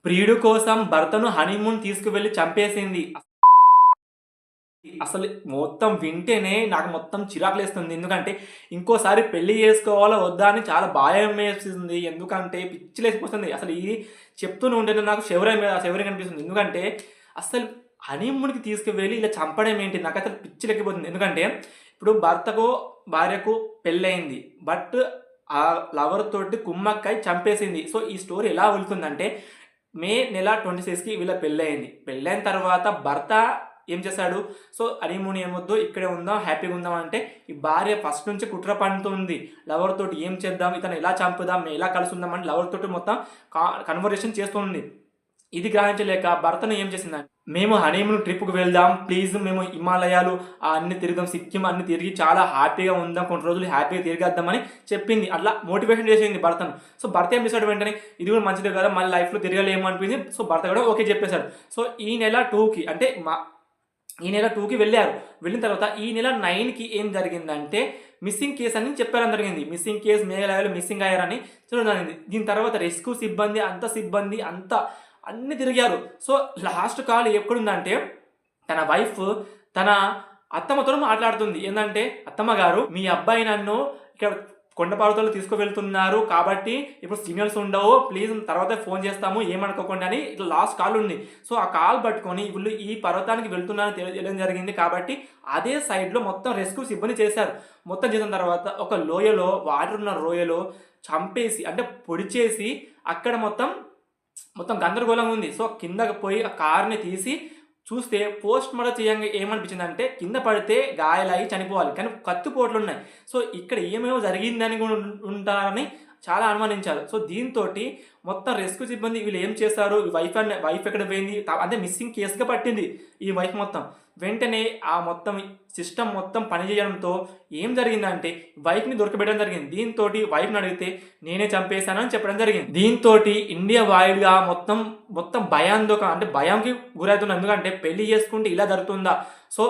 ప్రియుడు కోసం భర్తను హనీమూన్ తీసుకువెళ్ళి చంపేసింది. అసలు మొత్తం వింటేనే నాకు మొత్తం చిరాకులేస్తుంది. ఎందుకంటే ఇంకోసారి పెళ్లి చేసుకోవాలా వద్దా అని చాలా భయమేస్తుంది. ఎందుకంటే పిచ్చిలేసిపోతుంది. అసలు ఇది చెప్తూనే ఉంటేనే నాకు షివరింగ్ అనిపిస్తుంది. ఎందుకంటే అసలు హనీమూన్‌కి తీసుకువెళ్ళి ఇలా చంపడం ఏంటి? నాకసలు పిచ్చిలెక్కిపోతుంది. ఎందుకంటే ఇప్పుడు భార్యకు పెళ్లయింది. బట్ ఆ లవర్ తోటి కుమ్మక్కై చంపేసింది. సో, ఈ స్టోరీ ఎలా వెళ్తుందంటే మే నెల 26కి వీళ్ళ పెళ్లయింది. పెళ్లయిన తర్వాత భర్త ఏం చేశాడు? సో, హనీమూన్ ఏమొద్దు ఇక్కడే ఉందాం, హ్యాపీగా ఉందాం అంటే ఈ భార్య ఫస్ట్ నుంచి కుట్ర పన్నుతుంది. లవర్ తోటి ఏం చేద్దాం? ఇతను ఎలా చంపుదాం? మేము ఎలా కలిసుందాం అని లవర్ తోటి మొత్తం కన్వర్జేషన్ చేస్తుంది. ఇది గ్రహించలేక భర్తను ఏం చేసిందంటే, మేము హనీమూన్ ట్రిప్‌కి వెళ్దాం. ప్లీజ్ మేము హిమాలయాలు అన్నీ తిరుగుదాం. సిక్కిం అన్నీ తిరిగి చాలా హ్యాపీగా ఉందాం. కొన్ని రోజులు హ్యాపీగా తిరిగేద్దామని చెప్పింది. అట్లా మోటివేషన్ చేసింది భర్తను. సో, భర్త ఏం చేశాడు వెంటనే ఇది కూడా మంచిదే కదా! మళ్ళీ లైఫ్‌లో తిరగలేము అనిపించింది. సో, భర్త కూడా ఓకే చెప్పేసాడు. సో, ఈ నెల 2కి అంటే ఈ నెల 2కి వెళ్ళారు. వెళ్ళిన తర్వాత ఈ నెల 9కి ఏం జరిగిందంటే మిస్సింగ్ కేస్ అని చెప్పడం జరిగింది. మిస్సింగ్ కేస్ మేఘాలయలో మిస్సింగ్ అయ్యారని చూడడం జరిగింది. దీని తర్వాత రెస్క్యూ సిబ్బంది అంతా అన్నీ తిరిగారు. సో, లాస్ట్ కాల్ ఎక్కడుందంటే తన వైఫ్ తన అత్తమ్మతో మాట్లాడుతుంది. ఏందంటే, "అత్తమ్మ గారు మీ అబ్బాయి నన్ను ఇక్కడ కొండ పర్వతాల్లో తీసుకువెళ్తున్నారు. కాబట్టి ఇప్పుడు సిగ్నల్స్ ఉండవు. ప్లీజ్ తర్వాత ఫోన్ చేస్తాము. ఏమనుకోకండి" అని ఇట్లా లాస్ట్ కాల్ ఉంది. సో, ఆ కాల్ పట్టుకొని వీళ్ళు ఈ పర్వతానికి వెళ్తున్నారని తెలియడం జరిగింది. కాబట్టి అదే సైడ్‌లో మొత్తం రెస్క్యూ సిబ్బంది చేశారు. మొత్తం చేసిన తర్వాత ఒక లోయలో వాటర్ ఉన్న లోయలో చంపేసి అంటే పొడిచేసి అక్కడ మొత్తం గందరగోళంగా ఉంది. సో, కిందకి పోయి ఆ కార్‌ని తీసి చూస్తే పోస్ట్ మార్టం చేయంగా ఏమనిపించిందంటే కింద పడితే గాయాలయ్యి చనిపోవాలి. కానీ కత్తిపోట్లున్నాయి. సో, ఇక్కడ ఏమేమో జరిగిందని కూడా ఉంటారని చాలా అనుమానించారు. సో, దీంతోటి మొత్తం రెస్క్యూ సిబ్బంది వీళ్ళు ఏం చేశారు? వైఫ్ ఎక్కడ పోయింది? అంటే మిస్సింగ్ కేస్‌గా పట్టింది ఈ వైఫ్ మొత్తం. వెంటనే ఆ మొత్తం సిస్టమ్ మొత్తం పనిచేయడంతో ఏం జరిగిందంటే వైఫ్‌ని దొరకబెట్టడం జరిగింది. దీంతోటి వైఫ్‌ని అడిగితే నేనే చంపేశానని చెప్పడం జరిగింది. దీంతోటి ఇండియా వైడ్‌గా మొత్తం అంటే భయంకి గురవుతున్నారు. ఎందుకంటే పెళ్లి చేసుకుంటే ఇలా జరుగుతుందా? సో,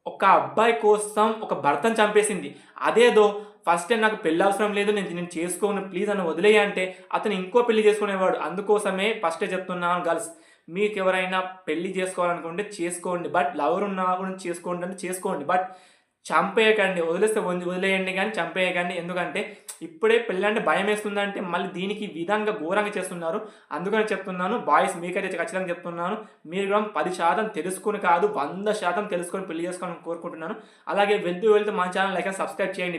ఒక అబ్బాయి కోసం ఒక భర్తను చంపేసింది. అదేదో ఫస్ట్ టైమ్ నాకు పెళ్లి అవసరం లేదు. నేను చేసుకోను ప్లీజ్ నన్ను వదిలేయి అంటే అతను ఇంకో పెళ్లి చేసుకునేవాడు. అందుకోసమే ఫస్టే చెప్తున్నాను గర్ల్స్ మీకెవరైనా పెళ్లి చేసుకోవాలనుకుంటే చేసుకోండి. బట్ లవర్ ఉన్నా కూడా చేసుకోండి అంటే చేసుకోండి. బట్ చంపేయకండి. వదిలేస్తే వదిలేయండి గానీ చంపేయకండి. ఎందుకంటే ఇప్పుడే పెళ్ళంటే భయమేస్తుందంటే మళ్ళీ దీనికి ఈ విధంగా ఘోరంగా చేస్తున్నారు. అందుకని చెప్తున్నాను బాయ్స్ మీకైతే ఖచ్చితంగా చెప్తున్నాను. మీరు కూడా 10% తెలుసుకొని కాదు 100% తెలుసుకొని పెళ్లి చేసుకోవాలని కోరుకుంటున్నాను. అలాగే వెళ్తూ మన ఛానల్ లైక్ అండ్ సబ్స్క్రైబ్ చేయండి.